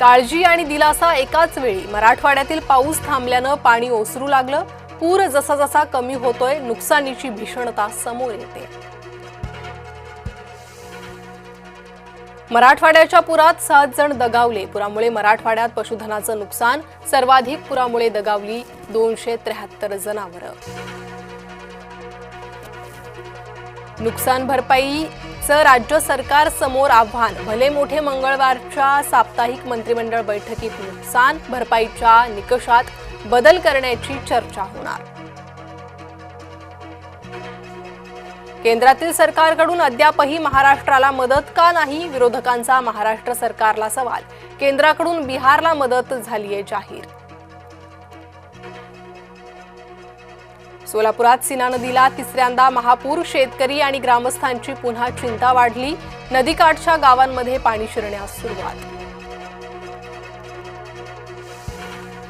काळजी आणि दिलासा एकाच वेळी। मराठवाड्यातील पाऊस थांबल्यानं पाणी ओसरू लागलं। पूर जसा जसा कमी होतोय नुकसानीची भीषणता समोर येते। मराठवाड्याच्या पुरात 7 जण दगावले। पुरामुळे मराठवाड्यात पशुधनाचं नुकसान। सर्वाधिक पुरामुळे दगावली 273 जनावरं। नुकसान भरपाईचं राज्य सरकार समोर आव्हान। भले मोठे मंगळवारच्या साप्ताहिक मंत्रिमंडळ बैठकीत नुकसान भरपाईच्या निकषात बदल करण्याची चर्चा होणार। केंद्रातील सरकारकडून अद्यापही महाराष्ट्राला मदत का नाही? विरोधकांचा महाराष्ट्र सरकारला सवाल। केंद्राकडून बिहारला मदत झालीये जाहीर। सोलापुरात सीना नदीला तिसऱ्यांदा महापूर। शेतकरी आणि ग्रामस्थांची पुन्हा चिंता वाढली। नदीकाठच्या गावांमध्ये पाणी शिरण्यास सुरुवात।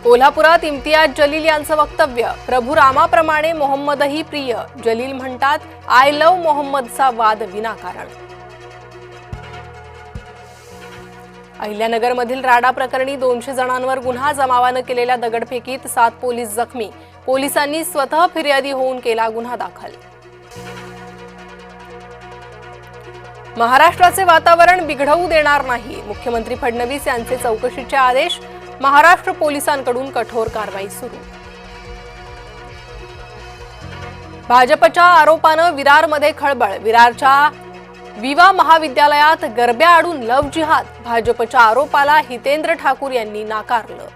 कोल्हापुरात इम्तियाज जलील यांचं वक्तव्य। प्रभू रामाप्रमाणे मोहम्मदही प्रिय। जलील म्हणतात, आय लव्ह मोहम्मदचा वाद विनाकारण। अहिल्यानगरमधील राडा प्रकरणी 200 जणांवर गुन्हा। जमावानं केलेल्या दगडफेकीत 7 पोलीस जखमी। पोलिसांनी स्वतः फिर्यादी होऊन केला गुन्हा दाखल। महाराष्ट्राचे वातावरण बिघडवू देणार नाही। मुख्यमंत्री फडणवीस यांचे चौकशीचे आदेश। महाराष्ट्र पोलिसांकडून कठोर कारवाई सुरू। भाजपच्या आरोपानं विरारमध्ये खळबळ। विरारच्या विवा महाविद्यालयात गरब्या आडून लव्ह जिहाद। भाजपच्या आरोपाला हितेंद्र ठाकूर यांनी नाकारलं।